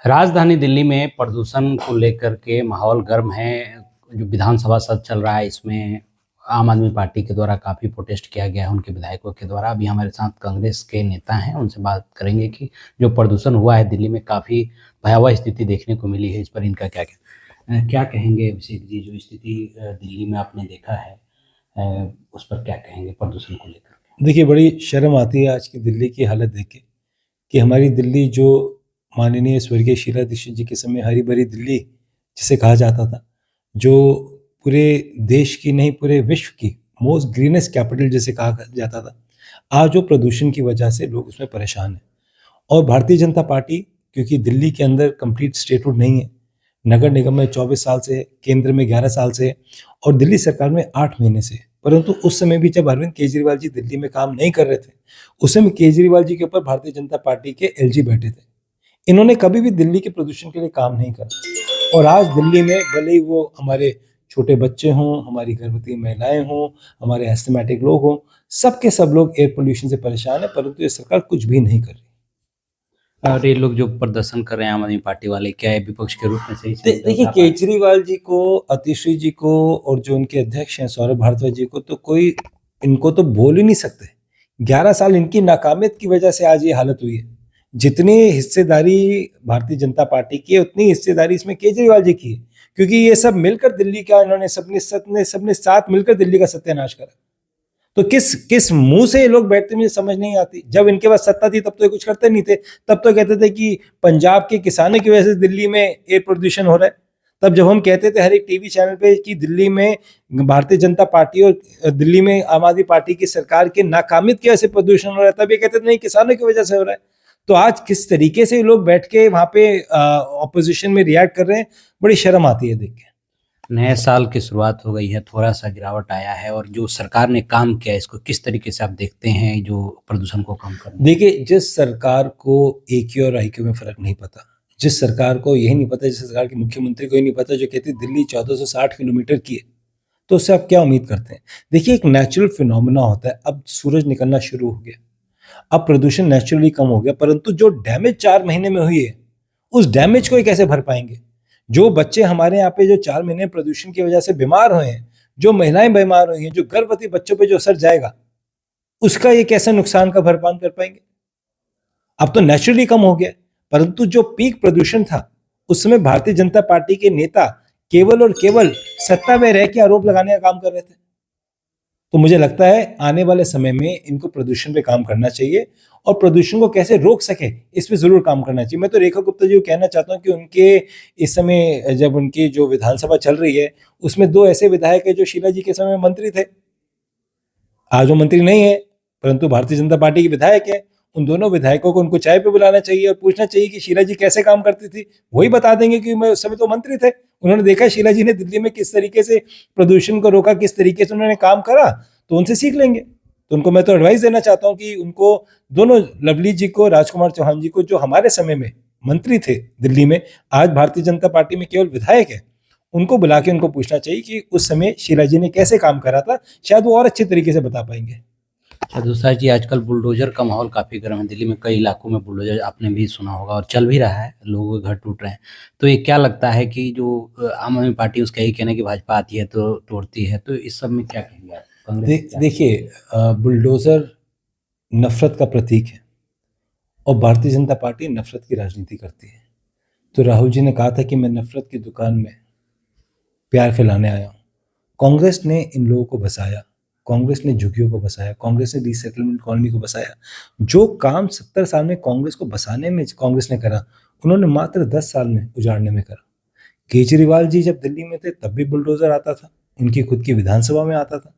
राजधानी दिल्ली में प्रदूषण को लेकर के माहौल गर्म है। जो विधानसभा सत्र चल रहा है, इसमें आम आदमी पार्टी के द्वारा काफ़ी प्रोटेस्ट किया गया है उनके विधायकों के द्वारा। अभी हमारे साथ कांग्रेस के नेता हैं, उनसे बात करेंगे कि जो प्रदूषण हुआ है दिल्ली में, काफ़ी भयावह स्थिति देखने को मिली है। इस पर इनका क्या कहेंगे अभिषेक जी? जो स्थिति दिल्ली में आपने देखा है, उस पर क्या कहेंगे प्रदूषण को लेकर के? देखिए, बड़ी शर्म आती है आज की दिल्ली की हालत देख के कि हमारी दिल्ली जो माननीय स्वर्गीय शीला दीक्षित जी के समय हरी भरी दिल्ली जिसे कहा जाता था, जो पूरे देश की नहीं पूरे विश्व की मोस्ट ग्रीनेस्ट कैपिटल जिसे कहा जाता था, आज वो प्रदूषण की वजह से लोग उसमें परेशान हैं। और भारतीय जनता पार्टी, क्योंकि दिल्ली के अंदर कंप्लीट स्टेटहुड नहीं है, नगर निगम में 24 साल से है, केंद्र में 11 साल से है और दिल्ली सरकार में 8 महीने से है। परंतु उस समय भी जब अरविंद केजरीवाल जी दिल्ली में काम नहीं कर रहे थे, उस समय केजरीवाल जी के ऊपर भारतीय जनता पार्टी के एलजी बैठे थे। इन्होंने कभी भी दिल्ली के प्रदूषण के लिए काम नहीं करा। और आज दिल्ली में भले ही वो हमारे छोटे बच्चे हों, हमारी गर्भवती महिलाएं हों, हमारे एस्थमेटिक लोग हों, सबके सब लोग एयर पोल्यूशन से परेशान है, परंतु ये सरकार कुछ भी नहीं कर रही। और ये लोग जो प्रदर्शन कर रहे हैं आम आदमी पार्टी वाले, क्या ये विपक्ष के रूप में सही से देखिए, केजरीवाल जी को, अतिशी जी को और जो उनके अध्यक्ष हैं सौरभ भारद्वाज जी को तो कोई इनको तो बोल ही नहीं सकते। 11 साल इनकी नाकामियत की वजह से आज ये हालत हुई है। जितनी हिस्सेदारी भारतीय जनता पार्टी की है, उतनी हिस्सेदारी इसमें केजरीवाल जी की है, क्योंकि ये सब मिलकर दिल्ली का, इन्होंने सबने साथ मिलकर दिल्ली का सत्यानाश करा। तो किस किस मुंह से ये लोग बैठते, मुझे समझ नहीं आती। जब इनके पास सत्ता थी तब तो ये कुछ करते नहीं थे, तब तो कहते थे कि पंजाब के किसानों की वजह से दिल्ली में एयर प्रदूषण हो रहा है। तब जब हम कहते थे हर एक टीवी चैनल पे कि दिल्ली में भारतीय जनता पार्टी और दिल्ली में आम आदमी पार्टी की सरकार के नाकामियत की वजह से प्रदूषण हो रहा है, तब ये कहते थे नहीं, किसानों की वजह से हो रहा है। तो आज किस तरीके से लोग बैठ के वहां पे ऑपोजिशन में रिएक्ट कर रहे हैं, बड़ी शर्म आती है देख के। नए साल की शुरुआत हो गई है, थोड़ा-सा गिरावट आया है, और जो सरकार ने काम किया है, इसको किस तरीके से आप देखते हैं जो प्रदूषण को कम करने? देखिए, जिस सरकार को एक्यू और आईक्यू में फर्क नहीं पता, जिस सरकार को यही नहीं पता, जिस सरकार के मुख्यमंत्री को ही नहीं पता, जो कहती दिल्ली 1460 किलोमीटर की है, तो उससे आप क्या उम्मीद करते हैं? देखिए, एक नेचुरल फिनोमेना होता है। अब सूरज निकलना शुरू हो गया, अब प्रदूषण नेचुरली कम हो गया, परंतु जो डैमेज 4 महीने में हुई है, उस डैमेज को ये कैसे भर पाएंगे? जो बच्चे हमारे यहाँ पे जो 4 महीने प्रदूषण की वजह से बीमार हुए हैं, जो महिलाएं बीमार हुई हैं, जो गर्भवती बच्चों पे जो असर जाएगा, उसका ये कैसे नुकसान का भरपान कर पाएंगे? अब तो नेचुरली कम हो गया, परंतु जो पीक प्रदूषण था, उस समय भारतीय जनता पार्टी के नेता केवल और केवल सत्ता में रह के आरोप लगाने का काम कर रहे थे। तो मुझे लगता है आने वाले समय में इनको प्रदूषण पे काम करना चाहिए और प्रदूषण को कैसे रोक सके, इस पे जरूर काम करना चाहिए। मैं तो रेखा गुप्ता जी को कहना चाहता हूँ कि उनके इस समय जब उनकी जो विधानसभा चल रही है, उसमें 2 ऐसे विधायक है जो शीला जी के समय मंत्री थे। आज वो मंत्री नहीं है, परंतु भारतीय जनता पार्टी के विधायक है। उन दोनों विधायकों को उनको चाय पे बुलाना चाहिए और पूछना चाहिए कि शीला जी कैसे काम करती थी। वही बता देंगे कि मैं उस समय तो मंत्री थे, उन्होंने देखा है शीला जी ने दिल्ली में किस तरीके से प्रदूषण को रोका, किस तरीके से उन्होंने काम करा, तो उनसे सीख लेंगे। तो उनको मैं तो एडवाइस देना चाहता हूँ कि उनको, दोनों लवली जी को, राजकुमार चौहान जी को, जो हमारे समय में मंत्री थे दिल्ली में, आज भारतीय जनता पार्टी में केवल विधायक है, उनको बुला के उनको पूछना चाहिए कि उस समय शीला जी ने कैसे काम करा था। शायद वो और अच्छे तरीके से बता पाएंगे। अच्छा, दूसरा जी, आजकल बुलडोजर का माहौल काफ़ी गर्म है। दिल्ली में कई इलाकों में बुलडोजर आपने भी सुना होगा और चल भी रहा है, लोगों के घर टूट रहे हैं। तो ये क्या लगता है कि जो आम आदमी पार्टी, उसका यही कहना है कि भाजपा आती है तो तोड़ती है, तो इस सब में क्या कहेंगे आप? कांग्रेस देखिए, बुलडोजर नफरत का प्रतीक है और भारतीय जनता पार्टी नफरत की राजनीति करती है। तो राहुल जी ने कहा था कि मैं नफरत की दुकान में प्यार फैलाने आया हूँ। कांग्रेस ने इन लोगों को बसाया, कांग्रेस ने झुग्गियों को बसाया, कांग्रेस ने रीसेटलमेंट कॉलोनी को बसाया। जो काम 70 साल में कांग्रेस को बसाने में कांग्रेस ने करा, उन्होंने मात्र 10 साल में उजाड़ने में करा। केजरीवाल जी जब दिल्ली में थे तब भी बुलडोजर आता था, उनकी खुद की विधानसभा में आता था।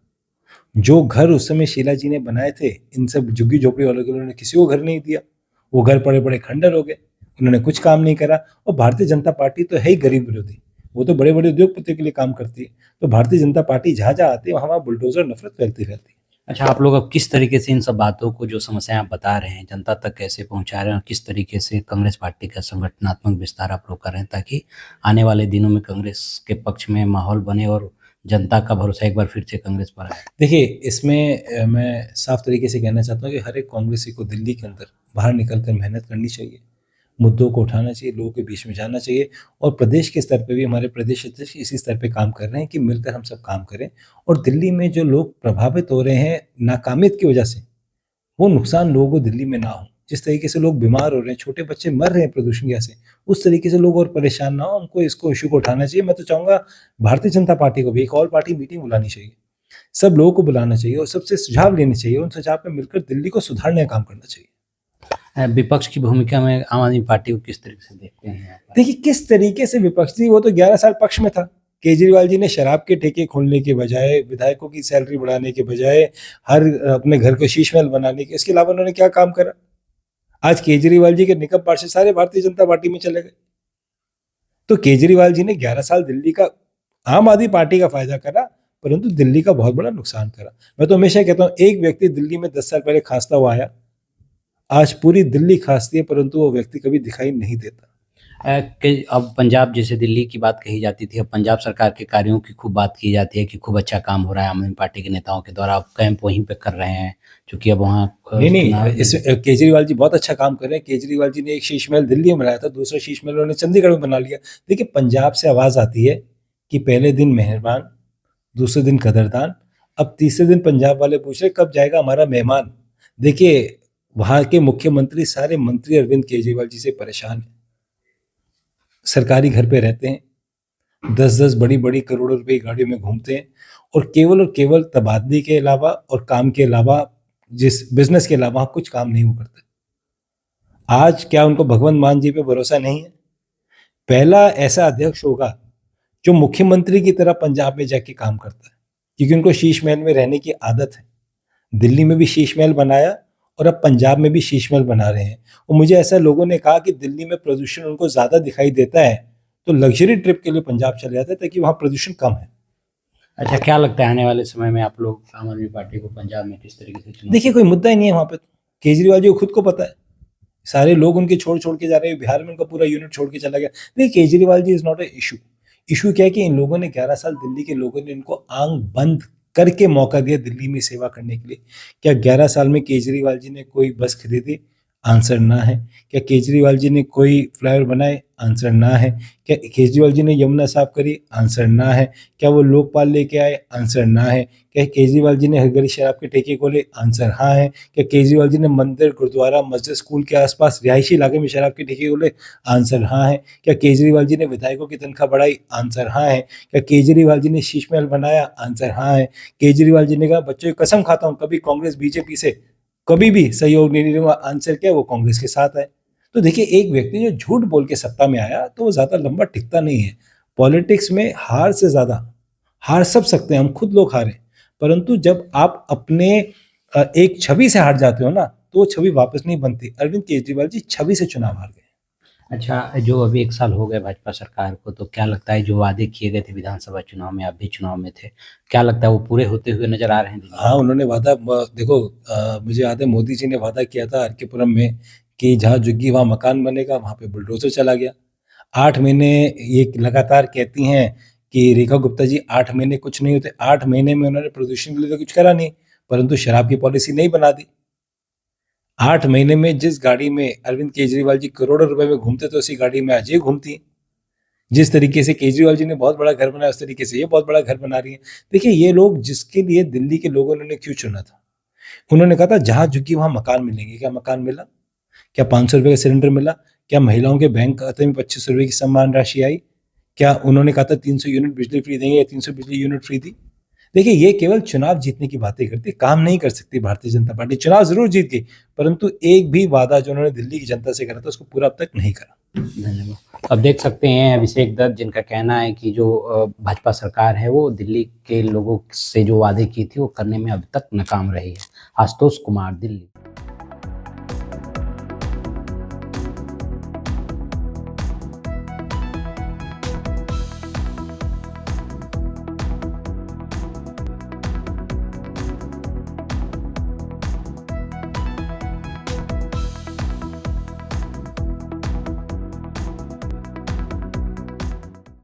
जो घर उस समय शीला जी ने बनाए थे, इन सब झुग्गी झोपड़ी वालों के, उन्होंने किसी को घर नहीं दिया। वो घर पड़े पड़े खंडर हो गए, उन्होंने कुछ काम नहीं करा। और भारतीय जनता पार्टी तो है ही गरीब विरोधी, वो तो बड़े बड़े उद्योगपतियों के लिए काम करती है। तो भारतीय जनता पार्टी जहाँ जहाँ आती है वहाँ बुलडोजर नफरत फैलती रहती है। अच्छा, आप लोग अब किस तरीके से इन सब बातों को, जो समस्याएं आप बता रहे हैं, जनता तक कैसे पहुंचा रहे हैं, और किस तरीके से कांग्रेस पार्टी का संगठनात्मक विस्तार आप लोग कर रहे हैं, ताकि आने वाले दिनों में कांग्रेस के पक्ष में माहौल बने और जनता का भरोसा एक बार फिर से कांग्रेस पर आए? देखिए, इसमें मैं साफ तरीके से कहना चाहता हूँ कि हर एक कांग्रेसी को दिल्ली के अंदर बाहर निकल कर मेहनत करनी चाहिए। मुद्दों को उठाना चाहिए, लोगों के बीच में जाना चाहिए। और प्रदेश के स्तर पे भी हमारे प्रदेश अध्यक्ष इसी स्तर पे काम कर रहे हैं कि मिलकर हम सब काम करें। और दिल्ली में जो लोग प्रभावित हो रहे हैं नाकामियत की वजह से, वो नुकसान लोगों को दिल्ली में ना हो। जिस तरीके से लोग बीमार हो रहे हैं, छोटे बच्चे मर रहे हैं प्रदूषण की वजह से, उस तरीके से लोग और परेशान ना हो। हमको इसको इशू को उठाना चाहिए। मैं तो चाहूँगा भारतीय जनता पार्टी को भी एक ऑल पार्टी मीटिंग बुलानी चाहिए, सब लोगों को बुलाना चाहिए और सबसे सुझाव लेने चाहिए। उन सुझाव पे मिलकर दिल्ली को सुधारने का काम करना चाहिए। विपक्ष की भूमिका में आम आदमी पार्टी को किस तरीके से देखते हैं यहाँ पर? देखिए किस तरीके से विपक्ष थी, वो तो 11 साल पक्ष में था। केजरीवाल जी ने शराब के ठेके खोलने के बजाय, विधायकों की सैलरी बढ़ाने के बजाय, हर अपने घर को शीश महल बनाने के, इसके अलावा उन्होंने क्या काम करा? आज केजरीवाल जी के निकट पार्षद सारे भारतीय जनता पार्टी में चले गए। तो केजरीवाल जी ने 11 साल दिल्ली का, आम आदमी पार्टी का फायदा करा, परंतु दिल्ली का बहुत बड़ा नुकसान करा। मैं तो हमेशा कहता हूँ, एक व्यक्ति दिल्ली में 10 साल पहले खांसता हुआ आया, आज पूरी दिल्ली खांसती है, परंतु वो व्यक्ति कभी दिखाई नहीं देता। कि अब पंजाब, जैसे दिल्ली की बात कही जाती थी, अब पंजाब सरकार के कार्यों की खूब बात की जाती है कि खूब अच्छा काम हो रहा है आम आदमी पार्टी के नेताओं के द्वारा। अब कैंप वहीं पे कर रहे हैं, क्योंकि अब वहाँ नहीं, इस केजरीवाल जी बहुत अच्छा काम कर रहे हैं। केजरीवाल जी ने एक शीश महल दिल्ली में बनाया था, दूसरा शीश महल उन्होंने चंडीगढ़ में बना लिया। देखिए पंजाब से आवाज आती है कि पहले दिन मेहरबान, दूसरे दिन कदरदान, अब तीसरे दिन पंजाब वाले पूछ रहे कब जाएगा हमारा मेहमान। देखिए वहां के मुख्यमंत्री, सारे मंत्री अरविंद केजरीवाल जी से परेशान हैं। सरकारी घर पे रहते हैं, 10-10 बड़ी बड़ी करोड़ों रुपए की गाड़ियों में घूमते हैं और केवल तबादली के अलावा और काम के अलावा, जिस बिजनेस के अलावा कुछ काम नहीं वो करते। आज क्या उनको भगवंत मान जी पे भरोसा नहीं है? पहला ऐसा अध्यक्ष होगा जो मुख्यमंत्री की तरह पंजाब में जाके काम करता है, क्योंकि उनको शीश महल में रहने की आदत है। दिल्ली में भी शीश महल बनाया और अब पंजाब में भी शीश महल बना रहे हैं। और मुझे ऐसा लोगों ने कहा कि दिल्ली में प्रदूषण उनको ज्यादा दिखाई देता है, तो लग्जरी ट्रिप के लिए पंजाब चले जाते हैं ताकि वहाँ प्रदूषण कम है। अच्छा, क्या लगता है आने वाले समय में आप लोग आम आदमी पार्टी को पंजाब में किस तरीके से चुनाव? देखिए कोई मुद्दा ही नहीं है वहाँ पे। तो केजरीवाल जी को खुद को पता है, सारे लोग उनके छोड़ के जा रहे हैं। बिहार में उनका पूरा यूनिट छोड़ के चला गया। देखिए Kejriwal ji is not a issue. Issue क्या है कि इन लोगों ने 11 साल दिल्ली के लोगों ने इनको आंख बंद करके मौका दिया दिल्ली में सेवा करने के लिए। क्या 11 साल में केजरीवाल जी ने कोई बस खरीदी? आंसर ना है। क्या केजरीवाल जी ने कोई फ्लाईओवर बनाए? आंसर ना है। क्या केजरीवाल जी ने यमुना साफ करी? आंसर ना है। क्या वो लोकपाल लेके आए? आंसर ना है। क्या केजरीवाल जी ने हर गली शराब के ठेके खोले? आंसर हाँ है। क्या केजरीवाल जी ने मंदिर, गुरुद्वारा, मस्जिद, स्कूल के आसपास रिहायशी इलाके में शराब के ठेके खोले? आंसर हाँ है। क्या केजरीवाल जी ने विधायकों की तनख्वाह बढ़ाई? आंसर हाँ है। क्या केजरीवाल जी ने शीश महल बनाया? आंसर हाँ है। केजरीवाल जी ने कहा बच्चों की कसम खाता हूँ कभी कांग्रेस बीजेपी से कभी भी सहयोग नहीं लूंगा? आंसर क्या? वो कांग्रेस के साथ है। तो देखिए एक व्यक्ति जो झूठ बोल के सत्ता में आया तो वो ज्यादा लंबा टिकता नहीं है। पॉलिटिक्स में हार से ज्यादा, हार सब सकते हैं, हम खुद लोग हारे, परंतु जब आप अपने एक छवि से हार जाते हो ना, तो वो छवि वापस नहीं बनती। अरविंद केजरीवाल जी छवि से चुनाव हार गए। अच्छा, जो अभी 1 साल हो गए भाजपा सरकार को, तो क्या लगता है जो वादे किए गए थे विधानसभा चुनाव में, आप भी चुनाव में थे, क्या लगता है वो पूरे होते हुए नजर आ रहे हैं? हाँ उन्होंने वादा, देखो मुझे याद है मोदी जी ने वादा किया था आर के पुरम में कि जहाँ झुग्गी वहाँ मकान बनेगा, वहाँ पे बुलडोजर चला गया। 8 महीने ये लगातार कहती हैं कि रेखा गुप्ता जी 8 महीने कुछ नहीं होते। 8 महीने में उन्होंने प्रदूषण के लिए तो कुछ करा नहीं, परंतु शराब की पॉलिसी नहीं बना दी। 8 महीने में जिस गाड़ी में अरविंद केजरीवाल जी करोड़ों रुपए में घूमते थे, उसी गाड़ी में आज ये घूमती है। जिस तरीके से केजरीवाल जी ने बहुत बड़ा घर बनाया, उस तरीके से ये बहुत बड़ा घर बना रही है। देखिए ये लोग जिसके लिए दिल्ली के लोगों ने क्यों चुना था, उन्होंने कहा था जहां झुकी वहां मकान मिलेंगे। क्या मकान मिला? क्या 500 रुपए का सिलेंडर मिला? क्या महिलाओं के बैंक खाते में 25 रुपए की सम्मान राशि आई? क्या उन्होंने कहा था 300 यूनिट बिजली फ्री देंगे या 300 बिजली यूनिट फ्री दी? देखिए ये केवल चुनाव जीतने की बातें करती, काम नहीं कर सकती भारतीय जनता पार्टी। चुनाव जरूर जीत गई, परंतु एक भी वादा जो उन्होंने दिल्ली की जनता से करा था उसको पूरा अब तक नहीं करा। धन्यवाद। अब देख सकते हैं अभिषेक दत्त, जिनका कहना है कि जो भाजपा सरकार है वो दिल्ली के लोगों से जो वादे की थी वो करने में अब तक नाकाम रही है। आशुतोष कुमार, दिल्ली।